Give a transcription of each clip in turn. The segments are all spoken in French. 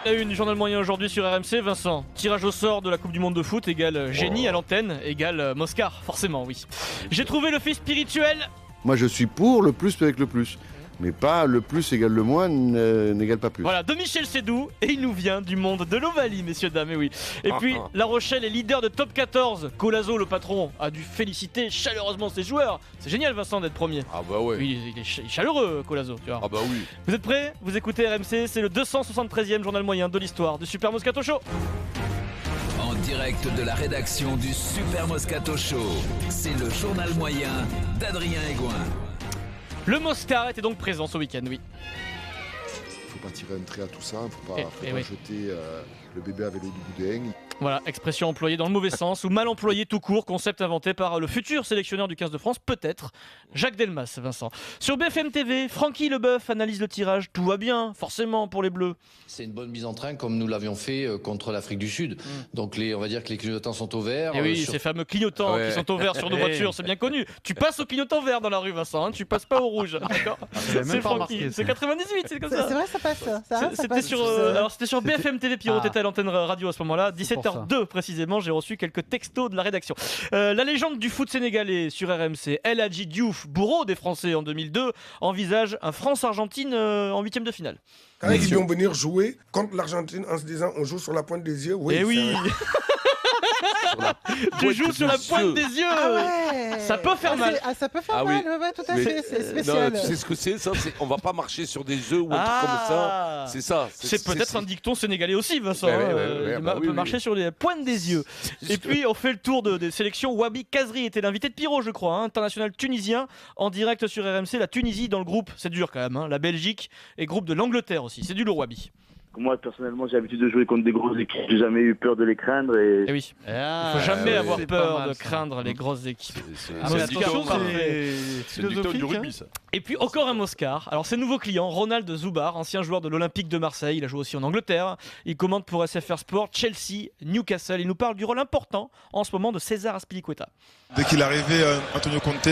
La une du journal moyen aujourd'hui sur RMC, Vincent. Tirage au sort de la Coupe du Monde de foot égale génie à l'antenne, égale Moscar, forcément, oui. J'ai trouvé le fait spirituel. Moi je suis pour le plus avec le plus. Mais pas le plus égale le moins n'égale pas plus. Voilà, de Michel Sédou, et il nous vient du monde de l'Ovalie, messieurs, dames, et oui. Et puis, La Rochelle est leader de top 14. Colazo, le patron, a dû féliciter chaleureusement ses joueurs. C'est génial, Vincent, d'être premier. Ah bah ouais. Il est chaleureux, Colazo, tu vois. Ah bah oui. Vous êtes prêts? Vous écoutez RMC, c'est le 273e journal moyen de l'histoire du Super Moscato Show. En direct de la rédaction du Super Moscato Show, c'est le journal moyen d'Adrien Egoin. Le Moscar était donc présent ce week-end, oui. Faut pas tirer un trait à tout ça, faut pas oui. jeter le bébé avec l'eau du boudin. Voilà, expression employée dans le mauvais sens ou mal employée tout court, concept inventé par le futur sélectionneur du 15 de France, peut-être, Jacques Delmas, Vincent. Sur BFM TV, Francky Leboeuf analyse le tirage. Tout va bien, forcément, pour les Bleus. C'est une bonne mise en train comme nous l'avions fait contre l'Afrique du Sud. Donc on va dire que les clignotants sont au vert. Et oui, ces fameux clignotants qui sont au vert sur nos voitures, c'est bien connu. Tu passes au clignotant vert dans la rue, Vincent, hein, tu passes pas au rouge. D'accord. C'est Francky, c'est 98, c'est comme ça. C'est vrai, ça passe. C'était sur BFM TV, Pierrot était à l'antenne radio à ce moment-là, 17h02 précisément, j'ai reçu quelques textos de la rédaction. La légende du foot sénégalais sur RMC, El Hadji Diouf, bourreau des Français en 2002, envisage un France-Argentine en 8e de finale. Quand ils vont venir jouer contre l'Argentine en se disant on joue sur la pointe des yeux, oui. Eh oui. Tu joues sur la pointe des yeux. Ah ouais. Ça peut faire mal. Ça peut faire mal, ouais, tout à fait, c'est spécial. Non, tu sais ce que c'est ça, on va pas marcher sur des œufs ou un truc comme ça. C'est ça. C'est peut-être un dicton sénégalais aussi, Vincent. On peut marcher sur les pointes des yeux. Et puis on fait le tour des sélections. Wabi Kazri était l'invité de Pierrot, je crois, international tunisien, en direct sur RMC. La Tunisie dans le groupe, c'est dur quand même. La Belgique et groupe de l'Angleterre aussi. C'est du lourd, Wabi. Moi, personnellement, j'ai l'habitude de jouer contre des grosses équipes. J'ai jamais eu peur de les craindre. Et oui. Il faut jamais avoir peur de craindre les grosses équipes. C'est le dicton du rugby, ça. Et puis encore un Moscar. Alors, ses nouveaux clients, Ronald Zubar, ancien joueur de l'Olympique de Marseille. Il a joué aussi en Angleterre. Il commente pour SFR Sport, Chelsea, Newcastle. Il nous parle du rôle important en ce moment de César Azpilicueta. Dès qu'il est arrivé, Antonio Conte,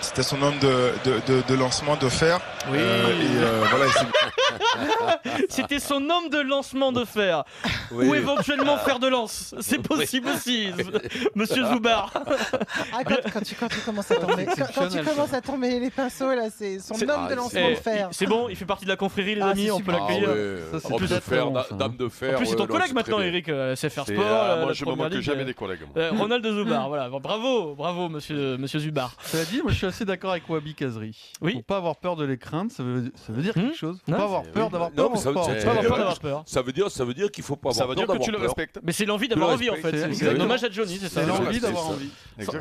c'était son homme de lancement de fer. Oui. Voilà, c'était son homme de lancement de fer. Oui. Ou éventuellement fer de lance. C'est possible aussi, monsieur Zubar. Quand tu commences à tomber les pinceaux, là, c'est son homme de lancement de fer. C'est bon, il fait partie de la confrérie, les amis, on peut l'accueillir. Homme de fer, dame de fer. En plus, c'est ton collègue maintenant, Eric, SFR Sport. Moi, je me moque jamais des collègues. Ronald Zubar, voilà. Bravo, monsieur Zubar. Cela dit, moi je suis assez d'accord avec Wabi Kazri. Oui. Faut pas avoir peur de les craindre, ça veut dire quelque chose. Faut pas avoir peur d'avoir peur. Ça veut dire qu'il faut pas avoir peur. Ça veut dire que tu le respectes. Mais c'est l'envie d'avoir envie en fait. C'est un hommage à Johnny, c'est ça. C'est l'envie d'avoir envie.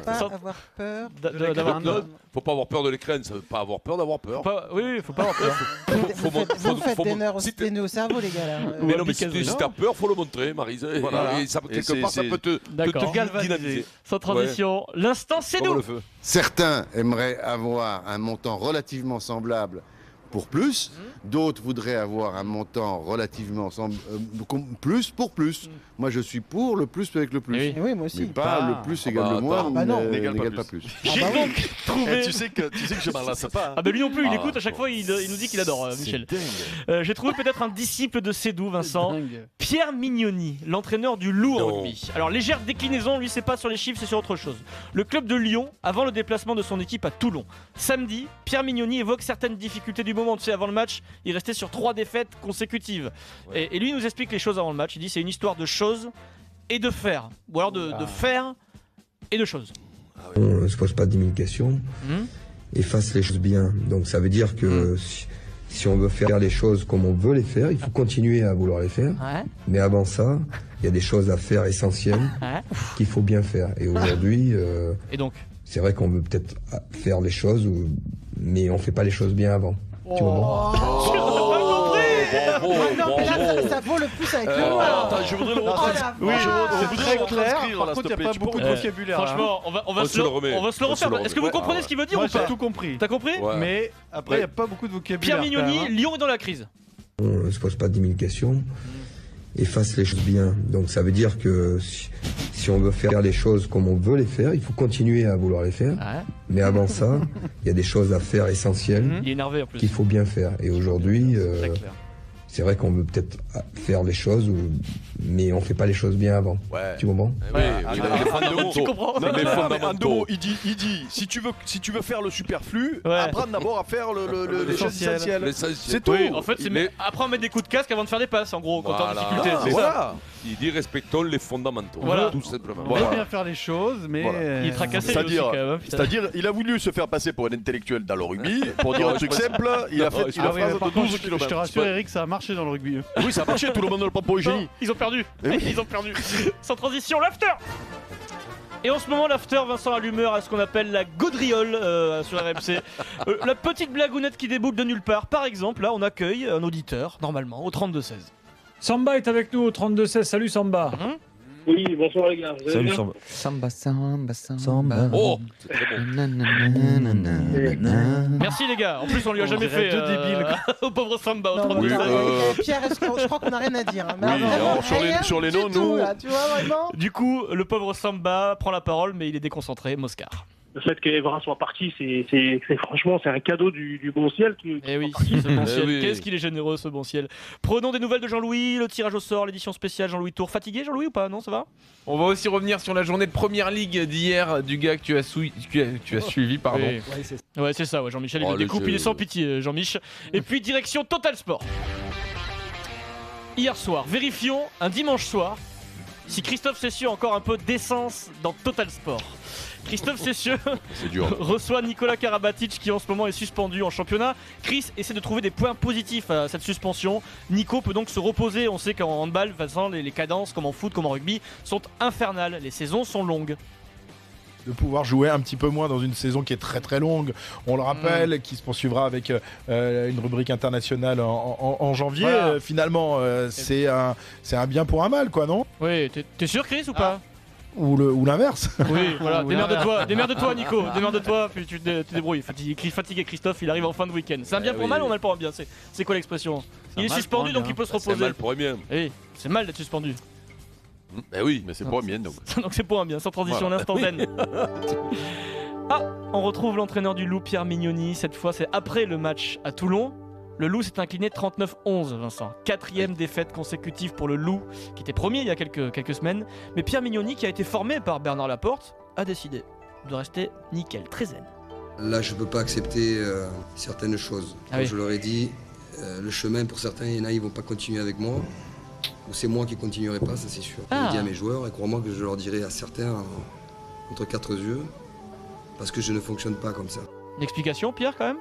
Pas avoir peur. Faut pas avoir peur de les craindre, ça veut pas avoir peur d'avoir peur. Oui, faut pas avoir peur. Vous faites des nœuds au cerveau, les gars. Mais non, mais si t'as peur, faut le montrer, Maryse. Et quelque part, ça peut te galvaniser. Sans transition, l'instant c'est nous. Certains aimeraient avoir un montant relativement semblable pour plus, d'autres voudraient avoir un montant relativement plus pour plus. Moi je suis pour le plus avec le plus. Oui, moi aussi. Mais pas le plus égale le moins n'égale pas plus. J'ai donc trouvé... Tu sais que je m'en lasse pas. Ah ben lui non plus, il écoute à chaque fois, il nous dit qu'il adore, Michel. J'ai trouvé peut-être un disciple de Sédou, Vincent. Pierre Mignoni, l'entraîneur du Loup au rugby. Alors légère déclinaison, lui c'est pas sur les chiffres, c'est sur autre chose. Le club de Lyon, avant le déplacement de son équipe à Toulon. Samedi, Pierre Mignoni évoque certaines difficultés du moment. Tu sais, avant le match, il restait sur 3 défaites consécutives. Ouais. Et lui nous explique les choses avant le match. Il dit c'est une histoire de choses et de faire. Ou alors de faire et de choses. On ne se pose pas 10 000 questions et fasse les choses bien. Donc ça veut dire que si on veut faire les choses comme on veut les faire, il faut continuer à vouloir les faire. Ouais. Mais avant ça, il y a des choses à faire essentielles qu'il faut bien faire. Et aujourd'hui, et donc c'est vrai qu'on veut peut-être faire les choses, mais on ne fait pas les choses bien avant. Tu vois ça vaut le plus avec le mot. Attends, je voudrais le retranscrire. Oui, c'est très clair. Par contre, il n'y a pas beaucoup de vocabulaire. Franchement, on va se le refaire. Est-ce que vous comprenez ce qu'il veut dire ou pas? J'ai tout compris. T'as compris? Mais après, il n'y a pas beaucoup de vocabulaire. Pierre Mignoni, Lyon est dans la crise. On ne se pose pas 10 000 questions et fasse les choses bien. Donc ça veut dire que si on veut faire les choses comme on veut les faire, il faut continuer à vouloir les faire. Ouais. Mais avant ça, il y a des choses à faire essentielles il est énervé en plus. qu'il faut bien faire. Et aujourd'hui, C'est vrai qu'on veut peut-être faire les choses, mais on fait pas les choses bien avant. Ouais. Tu comprends ? Tu comprends ? Non, mais en 2 mots, il dit si tu veux faire le superflu, apprends d'abord à faire les choses essentielles. C'est tout. Oui, en fait, apprends à mettre des coups de casque avant de faire des passes, en gros, quand t'es en difficulté. C'est ça. Il dit respectons les fondamentaux. Voilà. Tout simplement. Il veut bien faire les choses, mais il est tracassé. C'est-à-dire, il a voulu se faire passer pour un intellectuel dans le rugby. Pour dire un truc simple, il a fait une phrase de 12 km. Je te rassure, Eric, ça a marché dans le rugby. Oui, ça a marché, tout le monde ne le prend pour Eugénie. Ils ont perdu. Ils ont perdu. Sans transition, l'after. Et en ce moment, l'after, Vincent a l'humeur à ce qu'on appelle la gaudriole sur RMC. La petite blagounette qui déboule de nulle part. Par exemple, là, on accueille un auditeur, normalement, au 32-16. Samba est avec nous au 32-16. Salut Samba. Oui, bonsoir les gars. Salut Samba. Samba. Oh, c'est très bon. Merci les gars. En plus, on lui a jamais fait au pauvre Samba au 32-16. Pierre, je crois qu'on n'a rien à dire. Oui, alors sur les noms, nous. Tu vois vraiment. Du coup, le pauvre Samba prend la parole, mais il est déconcentré. Moscar. Le fait qu'Evra soit parti, c'est franchement, c'est un cadeau du bon ciel. Ce bon ciel. Qu'est-ce qu'il est généreux, ce bon ciel. Prenons des nouvelles de Jean-Louis, le tirage au sort, l'édition spéciale Jean-Louis Tour. Fatigué, Jean-Louis, ou pas ? Non, ça va ? On va aussi revenir sur la journée de Première Ligue d'hier du gars que tu as suivi. Pardon. Ouais, c'est ça, Jean-Michel, il le découpe, il est sans pitié, Jean-Mich. Et puis, direction Total Sport. Hier soir, vérifions, un dimanche soir, si Christophe Cessieux a encore un peu d'essence dans Total Sport. Christophe Cessieux reçoit Nicolas Karabatic qui en ce moment est suspendu en championnat. Chris essaie de trouver des points positifs à cette suspension. Nico peut donc se reposer. On sait qu'en handball, les cadences, comme en foot, comme en rugby, sont infernales. Les saisons sont longues. De pouvoir jouer un petit peu moins dans une saison qui est très très longue, on le rappelle, qui se poursuivra avec une rubrique internationale en janvier. Voilà. Finalement, c'est un bien pour un mal, quoi, non ? Oui, t'es sûr, Chris, ou pas ? Ou l'inverse. Oui, voilà, démerde-toi Nico, démerde-toi, puis tu te débrouilles. Fatigué Christophe, il arrive en fin de week-end. C'est un bien pour un mal ou un mal pour un bien ? C'est quoi l'expression ? Il est suspendu donc il peut se reposer. C'est mal pour un bien. Oui, c'est mal d'être suspendu. Ben oui, mais c'est pour un bien donc. Donc c'est pour un bien, sans transition, l'instant zen. On retrouve l'entraîneur du Loup, Pierre Mignoni. Cette fois, c'est après le match à Toulon. Le Loup s'est incliné 39-11, Vincent. 4e défaite consécutive pour le Loup, qui était premier il y a quelques semaines. Mais Pierre Mignoni, qui a été formé par Bernard Laporte, a décidé de rester nickel, très zen. Là, je ne peux pas accepter certaines choses. Comme je leur ai dit, le chemin, pour certains, il y en a, ils ne vont pas continuer avec moi. Ou c'est moi qui ne continuerai pas, ça c'est sûr. Je l'ai dit à mes joueurs, et crois-moi que je leur dirai à certains, entre quatre yeux, parce que je ne fonctionne pas comme ça. Une explication, Pierre, quand même ?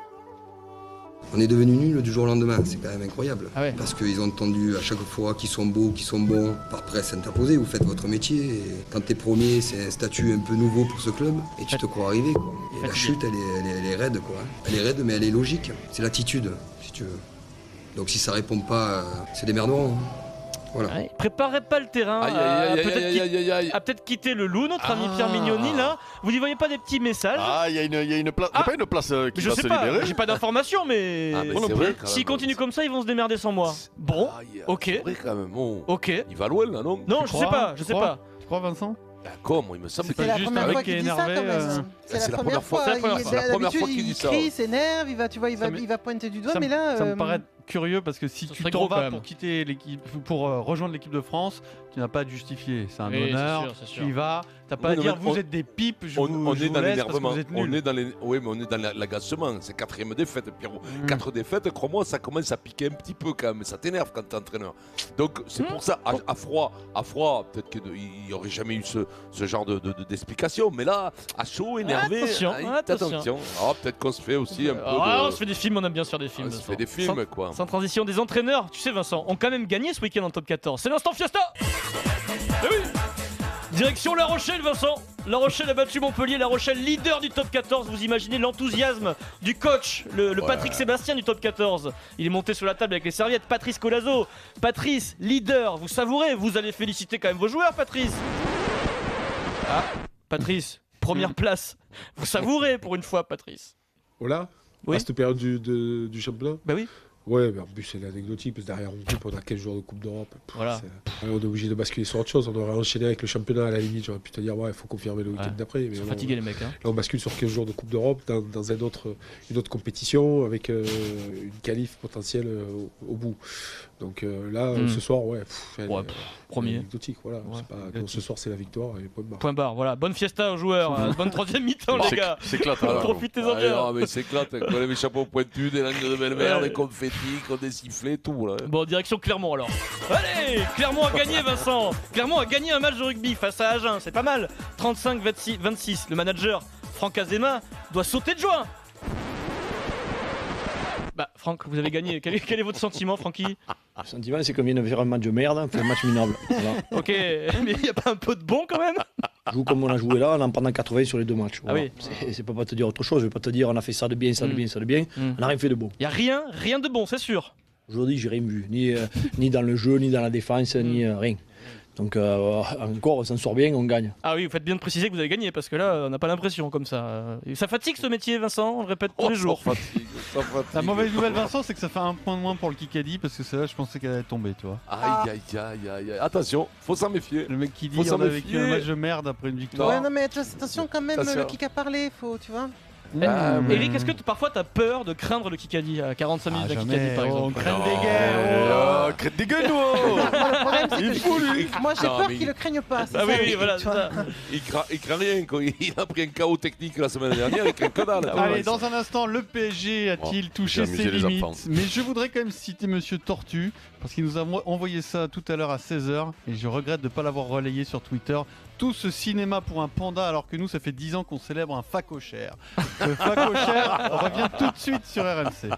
On est devenu nuls du jour au lendemain, c'est quand même incroyable. Parce qu'ils ont entendu à chaque fois qu'ils sont beaux, qu'ils sont bons, par presse interposée, vous faites votre métier. Et quand t'es premier, c'est un statut un peu nouveau pour ce club, et tu te crois arrivé, quoi. Et la chute, elle est raide, quoi. Elle est raide, mais elle est logique. C'est l'attitude, si tu veux. Donc si ça répond pas, c'est des merderons. Voilà. Préparez pas le terrain à peut-être quitter le Loup, notre ami Pierre Mignoni, là. Vous n'y voyez pas des petits messages ? Il y a une place. Il n'y a pas une place qui va se libérer. J'ai pas d'informations, mais s'ils continuent comme ça, ils vont se démerder sans moi. Bon, ok. C'est vrai quand même. Ok. Il va loin là, non ? Non, je sais pas. Tu crois, Vincent ? Comment il me semble que c'est la première fois qu'il dit ça quand même. C'est la première fois. C'est la première fois qu'il dit ça. Il crie, s'énerve, il va pointer du doigt, mais là. Ça me paraît curieux parce que si tu t'en vas pour quitter l'équipe, pour rejoindre l'équipe de France, tu n'as pas à te justifier. C'est un honneur. Tu y vas. T'as pas à dire vous êtes des pipes. On est dans l'énervement. On est dans l'agacement. C'est 4e défaite, Pierrot. 4 défaites, crois-moi, ça commence à piquer un petit peu quand même. Ça t'énerve quand t'es entraîneur. Donc c'est pour ça, à froid, peut-être qu'il n'y aurait jamais eu ce genre d'explication. Mais là, à chaud, énervé. Attention. Peut-être qu'on se fait aussi un peu. On se fait des films, on aime bien se faire des films. On se fait des films, quoi. Sans transition, des entraîneurs, tu sais Vincent, ont quand même gagné ce week-end en top 14. C'est l'instant fiesta. Eh oui. Direction La Rochelle, Vincent. La Rochelle a battu Montpellier. La Rochelle, leader du top 14. Vous imaginez l'enthousiasme du coach, le Patrick Sébastien du top 14. Il est monté sur la table avec les serviettes. Patrice Colazo. Patrice, leader. Vous savourez. Vous allez féliciter quand même vos joueurs, Patrice. Patrice, première place. Vous savourez pour une fois, Patrice. Voilà. Oui. À cette période du championnat. Bah oui. Ouais, mais en plus c'est anecdotique parce que derrière on coupe, on a 15 jours de Coupe d'Europe. Voilà. On est obligé de basculer sur autre chose. On aurait enchaîné avec le championnat à la limite. J'aurais pu te dire, ouais, il faut confirmer le week-end d'après. Ils sont fatigués les mecs. Hein. Là, on bascule sur 15 jours de Coupe d'Europe dans une autre compétition avec une qualif potentielle au bout. Donc là, ce soir, premier. Anecdotique, voilà. Donc, ce soir, c'est la victoire et point barre. Point barre, voilà. Bonne fiesta aux joueurs. Bonne troisième mi-temps, les gars. S'éclate. Profitez-en bien. Mais s'éclate. On a les chapeaux pointus, des langues de belle-mère, des confettis, des sifflets, tout. Là. Bon, direction Clermont alors. Allez, Clermont a gagné, Vincent. Clermont a gagné un match de rugby face à Agen. C'est pas mal. 35-26. Le manager, Franck Azema, doit sauter de joie. Bah, Franck, vous avez gagné. Quel est votre sentiment, Francky? Le sentiment, c'est qu'on vient de faire un match de merde, on fait un match minable. Voilà. Ok, mais il n'y a pas un peu de bon quand même? On joue comme on a joué là, en pendant 80 sur les 2 matchs. Voilà. Ah oui. C'est pas te dire autre chose, je vais pas te dire on a fait ça de bien, ça de bien, ça de bien. On n'a rien fait de bon. Il n'y a rien de bon, c'est sûr. Aujourd'hui, j'ai rien vu, ni dans le jeu, ni dans la défense, ni rien. Donc encore, on s'en sort bien, on gagne. Ah oui, vous faites bien de préciser que vous avez gagné, parce que là, on n'a pas l'impression comme ça. Et ça fatigue ce métier, Vincent, on le répète tous les jours. Ça fatigue. La mauvaise nouvelle, Vincent, c'est que ça fait un point de moins pour le Kikadi, parce que celle-là, je pensais qu'elle allait tomber, tu vois. Aïe. Attention, faut s'en méfier. Le mec qui dit on a vécu un match de merde après une victoire. Ouais, non, mais attention quand même, le Kik a parlé, faut, tu vois. Eric, est-ce que parfois t'as peur de craindre le Kikadi à 45 minutes d'un Kikadi par exemple? On craint des gueules. Crête des gueules, nous. Le problème, c'est que moi j'ai peur qu'il le craigne pas. Ah oui, voilà, c'est ça. Il craint rien, quoi. Il a pris un chaos technique la semaine dernière avec un codal. Allez, dans un instant, le PSG a-t-il touché ses limites? Mais je voudrais quand même citer Monsieur Tortue, parce qu'il nous a envoyé ça tout à l'heure à 16h, et je regrette de ne pas l'avoir relayé sur Twitter. Tout ce cinéma pour un panda, alors que nous, ça fait 10 ans qu'on célèbre un facochère. Le facochère revient tout de suite sur RMC.